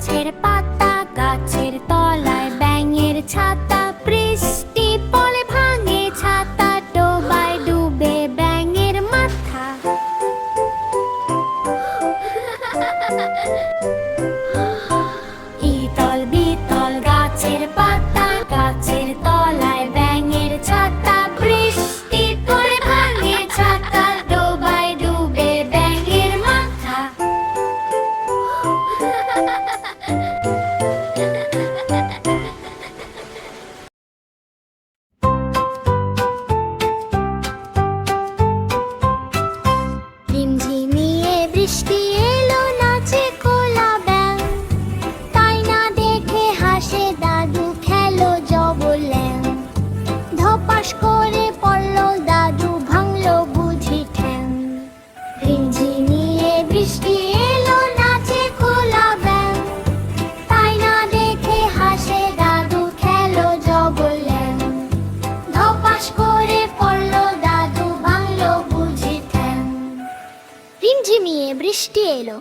গাছের পাতা, গাছের তলায় ব্যাঙের ছাতা, বৃষ্টি পড়ে ভাঙে ছাতা, ডোবায় ডুবে ব্যাঙের মাথা। ইতল বিতল গাছের পাতা, গাছের তলায় ব্যাঙের ছাতা, বৃষ্টি পড়ে ভাঙে ছাতা, ডোবায় ডুবে ব্যাঙের মাথা। ঝিমঝিমিয়ে বৃষ্টি এলো, নাচে কোলা ব্যাঙ, তাই না দেখে হাসে দাদু, খেলো জবর ল্যাং। ধপাস করে পড়লো দাদু, ভাঙলো বুঝি ঠ্যাং। ঝিমঝিমিয়ে বৃষ্টি এলো, নাচে কোলা ব্যাঙ, তাই না দেখে হাসে দাদু, খেলো জবর ল্যাং। ধপাস করে পড়লো দাদু, ভাঙলো বুঝি ঠ্যাং। ঝিমঝিমিয়ে বৃষ্টি এলো।